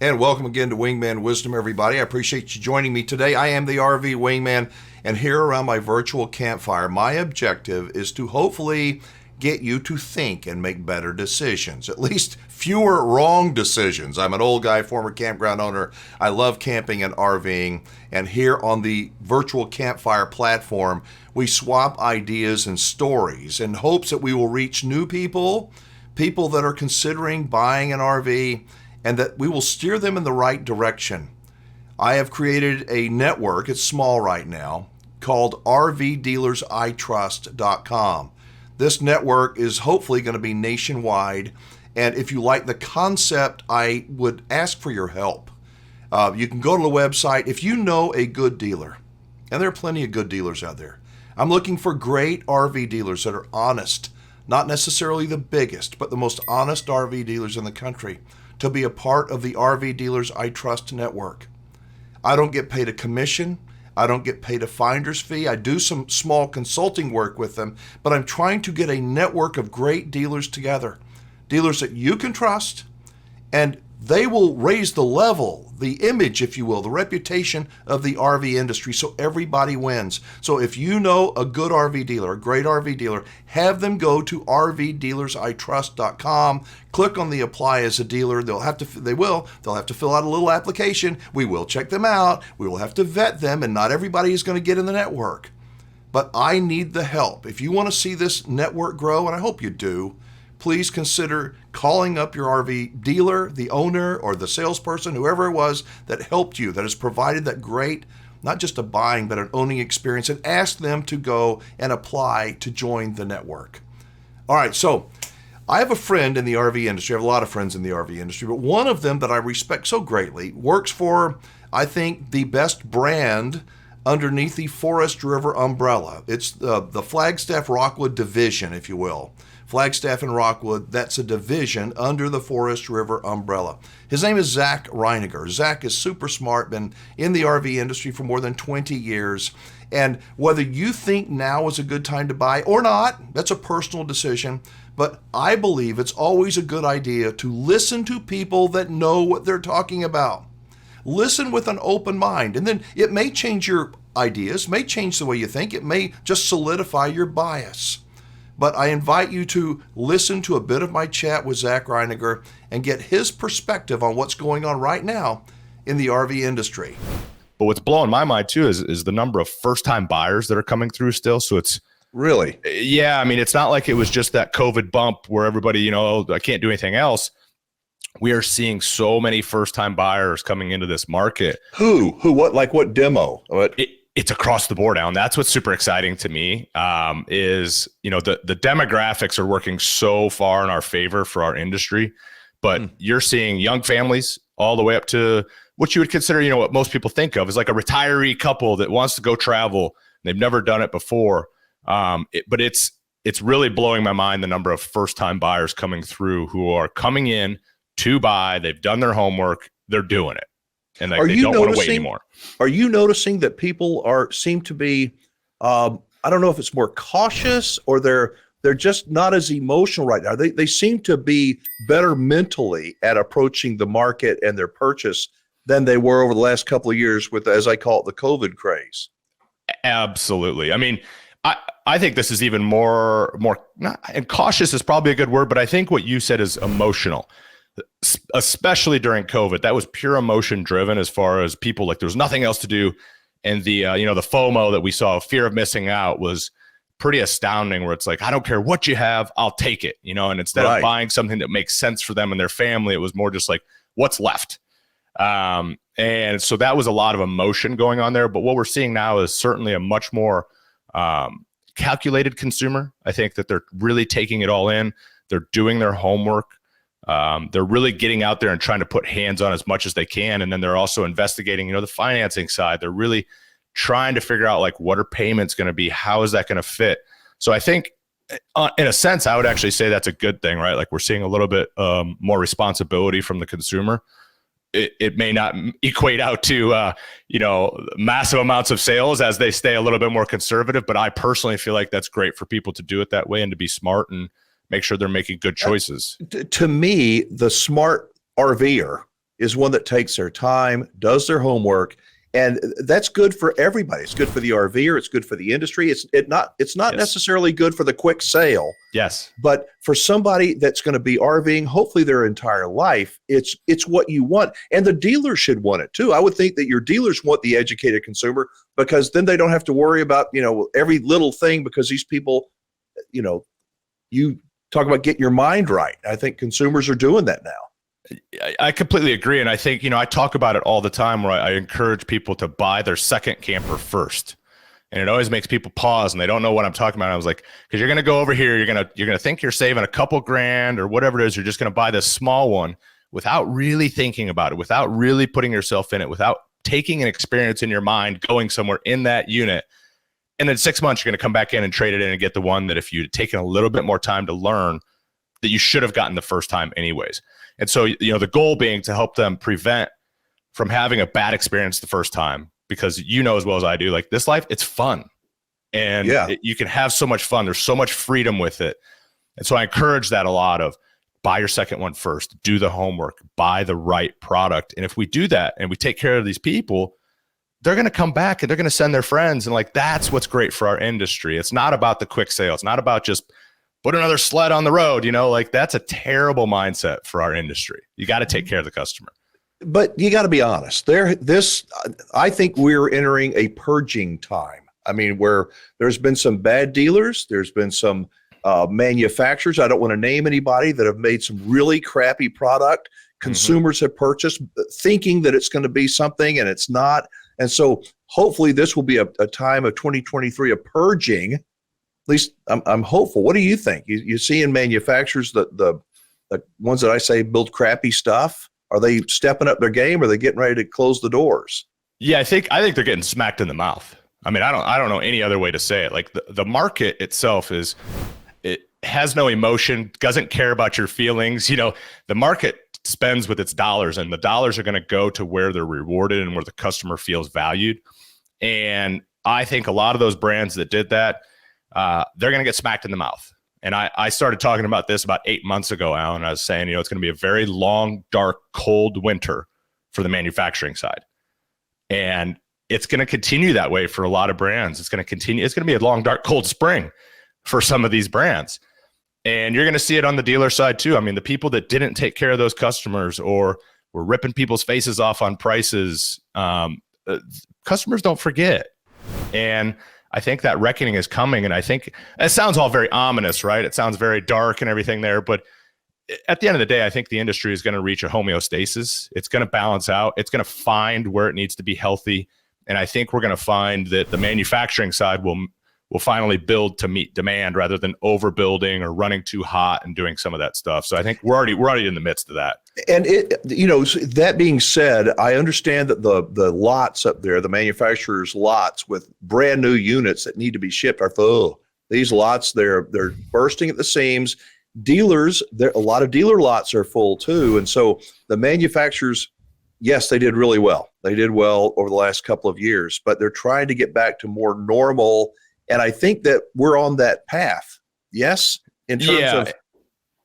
And welcome again to Wingman Wisdom, everybody. I appreciate you joining me today. I am the RV Wingman, and here around my virtual campfire, my objective is to hopefully get you to think and make better decisions, at least fewer wrong decisions. I'm an old guy, former campground owner. I love camping and RVing, and here on the virtual campfire platform, we swap ideas and stories in hopes that we will reach new people, people that are considering buying an RV, and that we will steer them in the right direction. I have created a network, it's small right now, called RVDealersITrust.com. This network is hopefully going to be nationwide, and if you like the concept, I would ask for your help. You can go to the website. If you know a good dealer, and there are plenty of good dealers out there, I'm looking for great RV dealers that are honest, not necessarily the biggest, but the most honest RV dealers in the country, to be a part of the RV Dealers I Trust network. I don't get paid a commission. I don't get paid a finder's fee. I do some small consulting work with them, but I'm trying to get a network of great dealers together. Dealers that you can trust, and they will raise the level, the image, if you will, the reputation of the RV industry so everybody wins. So if you know a good RV dealer, a great RV dealer, have them go to RVDealersITrust.com, click on the apply as a dealer. They'll have to fill out a little application. We will check them out. We will have to vet them, and not everybody is going to get in the network. But I need the help. If you want to see this network grow, and I hope you do, please consider calling up your RV dealer, the owner, or the salesperson, whoever it was that helped you, that has provided that great, not just a buying, but an owning experience, and ask them to go and apply to join the network. All right, so I have a friend in the RV industry. I have a lot of friends in the RV industry, but one of them that I respect so greatly works for, I think, the best brand underneath the Forest River umbrella. It's the Flagstaff Rockwood division, if you will. Flagstaff and Rockwood, that's a division under the Forest River umbrella. His name is Zach Rininger. Zach is super smart, been in the RV industry for more than 20 years. And whether you think now is a good time to buy or not, that's a personal decision. But I believe it's always a good idea to listen to people that know what they're talking about. Listen with an open mind, and then it may change your ideas, may change the way you think. It may just solidify your bias. But I invite you to listen to a bit of my chat with Zach Rininger and get his perspective on what's going on right now in the RV industry. But what's blowing my mind too is the number of first-time buyers that are coming through still. So it's really, yeah. I mean, it's not like it was just that COVID bump where everybody, I can't do anything else. We are seeing so many first-time buyers coming into this market. Who, what demo? It's across the board now, and that's what's super exciting to me. Is the demographics are working so far in our favor for our industry, but you're seeing young families all the way up to what you would consider, what most people think of as like a retiree couple that wants to go travel. They've never done it before, but it's really blowing my mind the number of first-time buyers coming through who are coming in to buy. They've done their homework, they're doing it, and they don't want to wait anymore. Are you noticing that people seem to be, I don't know if it's more cautious or they're just not as emotional right now. They seem to be better mentally at approaching the market and their purchase than they were over the last couple of years with, as I call it, the COVID craze. Absolutely. I mean, I think this is even more, and cautious is probably a good word, but I think what you said is emotional. Especially during COVID, that was pure emotion driven as far as people, like there was nothing else to do. And the FOMO that we saw, fear of missing out, was pretty astounding, where it's like, I don't care what you have, I'll take it, and instead of buying something that makes sense for them and their family, it was more just like, what's left? And so that was a lot of emotion going on there. But what we're seeing now is certainly a much more calculated consumer. I think that they're really taking it all in. They're doing their homework. They're really getting out there and trying to put hands on as much as they can. And then they're also investigating, the financing side. They're really trying to figure out like, what are payments going to be? How is that going to fit? So I think in a sense, I would actually say that's a good thing, right? Like we're seeing a little bit more responsibility from the consumer. It may not equate out to, massive amounts of sales as they stay a little bit more conservative. But I personally feel like that's great for people to do it that way and to be smart and make sure they're making good choices. To me, the smart RVer is one that takes their time, does their homework, and that's good for everybody. It's good for the RVer. It's good for the industry. It's not Yes. necessarily good for the quick sale, Yes. but for somebody that's going to be RVing, hopefully their entire life, it's what you want, and the dealer should want it too. I would think that your dealers want the educated consumer, because then they don't have to worry about every little thing, because these people, you talk about getting your mind right. I think consumers are doing that now. I completely agree. And I think, I talk about it all the time, where I encourage people to buy their second camper first. And it always makes people pause and they don't know what I'm talking about. I was like, because you're going to go over here, you're going to think you're saving a couple grand or whatever it is. You're just going to buy this small one without really thinking about it, without really putting yourself in it, without taking an experience in your mind, going somewhere in that unit. And then 6 months, you're going to come back in and trade it in and get the one that if you'd taken a little bit more time to learn, that you should have gotten the first time anyways. And so, the goal being to help them prevent from having a bad experience the first time, because as well as I do, like, this life, it's fun. And you can have so much fun. There's so much freedom with it. And so I encourage that a lot of buy your second one first, do the homework, buy the right product. And if we do that and we take care of these people, they're going to come back and they're going to send their friends. And that's what's great for our industry. It's not about the quick sale. It's not about just put another sled on the road, that's a terrible mindset for our industry. You got to take care of the customer. But you got to be honest. I think we're entering a purging time. I mean, where there's been some bad dealers, there's been some manufacturers, I don't want to name anybody, that have made some really crappy product. Consumers have purchased thinking that it's going to be something, and it's not. And so hopefully this will be a time of 2023 of purging. At least I'm hopeful. What do you think? You see in manufacturers, the ones that I say build crappy stuff, are they stepping up their game, or are they getting ready to close the doors? Yeah, I think they're getting smacked in the mouth. I mean, I don't know any other way to say it. Like, the market itself it has no emotion, doesn't care about your feelings. The market spends with its dollars, and the dollars are going to go to where they're rewarded and where the customer feels valued. And I think a lot of those brands that did that, they're going to get smacked in the mouth. And I started talking about this about 8 months ago, Alan. I was saying, it's going to be a very long, dark, cold winter for the manufacturing side. And it's going to continue that way for a lot of brands. It's going to be a long, dark, cold spring for some of these brands. And you're going to see it on the dealer side too. I mean, the people that didn't take care of those customers or were ripping people's faces off on prices, customers don't forget. And I think that reckoning is coming. And I think it sounds all very ominous, right? It sounds very dark and everything there. But at the end of the day, I think the industry is going to reach a homeostasis. It's going to balance out. It's going to find where it needs to be healthy. And I think we're going to find that the manufacturing side will finally build to meet demand rather than overbuilding or running too hot and doing some of that stuff. So I think we're already in the midst of that. And that being said, I understand that the lots up there, the manufacturers' lots with brand new units that need to be shipped are full. These lots, they're bursting at the seams. Dealers, a lot of dealer lots are full too. And so the manufacturers, yes, they did really well. They did well over the last couple of years, but they're trying to get back to more normal. And I think that we're on that path. Yes, in terms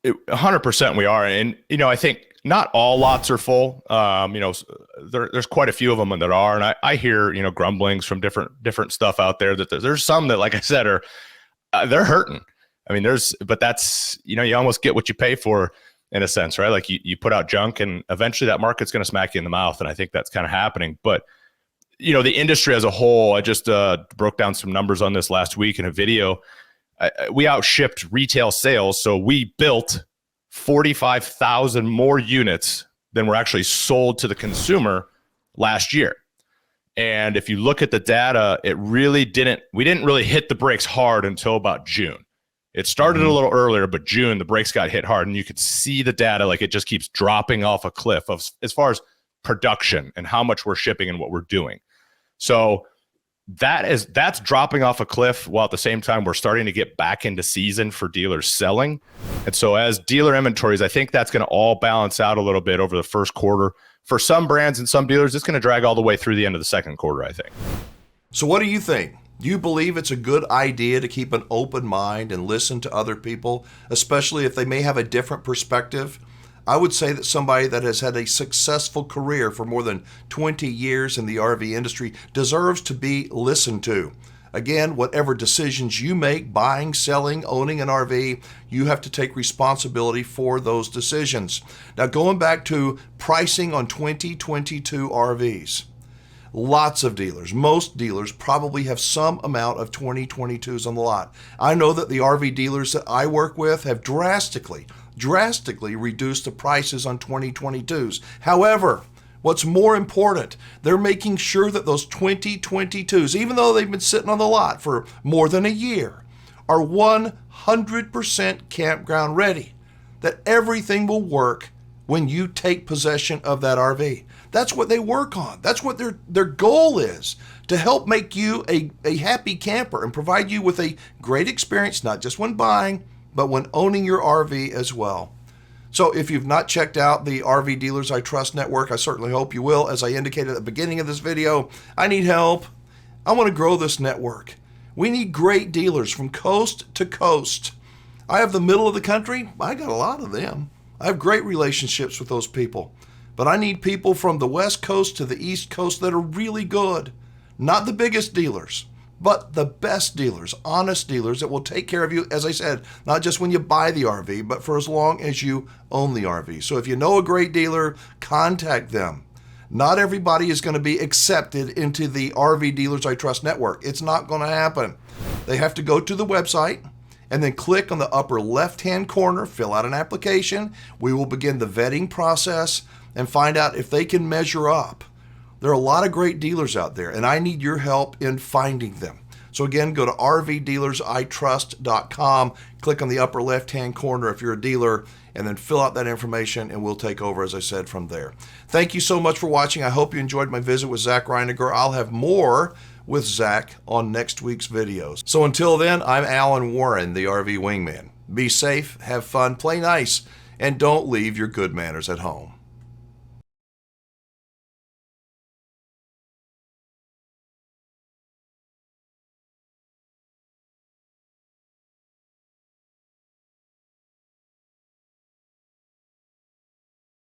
of 100% we are. And I think not all lots are full. There's quite a few of them that are, and I hear grumblings from different stuff out there that there's some that, like I said, are they're hurting. I mean, but that's you almost get what you pay for in a sense, right? Like you put out junk, and eventually that market's going to smack you in the mouth, and I think that's kind of happening. But the industry as a whole, I just broke down some numbers on this last week in a video. We outshipped retail sales, so we built 45,000 more units than were actually sold to the consumer last year. And if you look at the data, we didn't really hit the brakes hard until about June. It started a little earlier, but June, the brakes got hit hard, and you could see the data, like it just keeps dropping off a cliff as far as production and how much we're shipping and what we're doing. So that's dropping off a cliff, while at the same time we're starting to get back into season for dealers selling. And so as dealer inventories, I think that's going to all balance out a little bit over the first quarter. For some brands and some dealers, it's going to drag all the way through the end of the second quarter, I think. So what do you think? Do you believe it's a good idea to keep an open mind and listen to other people, especially if they may have a different perspective? I would say that somebody that has had a successful career for more than 20 years in the RV industry deserves to be listened to. Again, whatever decisions you make, buying, selling, owning an RV, you have to take responsibility for those decisions. Now, going back to pricing on 2022 RVs, lots of dealers, most dealers probably have some amount of 2022s on the lot. I know that the RV dealers that I work with have drastically reduced the prices on 2022s. However, what's more important, they're making sure that those 2022s, even though they've been sitting on the lot for more than a year, are 100% campground ready, that everything will work when you take possession of that RV. That's what they work on. That's what their goal is, to help make you a happy camper and provide you with a great experience, not just when buying, but when owning your RV as well. So if you've not checked out the RV Dealers I Trust network, I certainly hope you will. As I indicated at the beginning of this video, I need help. I want to grow this network. We need great dealers from coast to coast. I have the middle of the country. I got a lot of them. I have great relationships with those people. But I need people from the West Coast to the East Coast that are really good. Not the biggest dealers, but the best dealers, honest dealers that will take care of you, as I said, not just when you buy the RV, but for as long as you own the RV. So if you know a great dealer, contact them. Not everybody is going to be accepted into the RV Dealers I Trust network. It's not going to happen. They have to go to the website and then click on the upper left-hand corner, fill out an application. We will begin the vetting process and find out if they can measure up. There are a lot of great dealers out there, and I need your help in finding them. So again, go to rvdealersitrust.com, click on the upper left-hand corner if you're a dealer, and then fill out that information, and we'll take over, as I said, from there. Thank you so much for watching. I hope you enjoyed my visit with Zach Rininger. I'll have more with Zach on next week's videos. So until then, I'm Alan Warren, the RV Wingman. Be safe, have fun, play nice, and don't leave your good manners at home.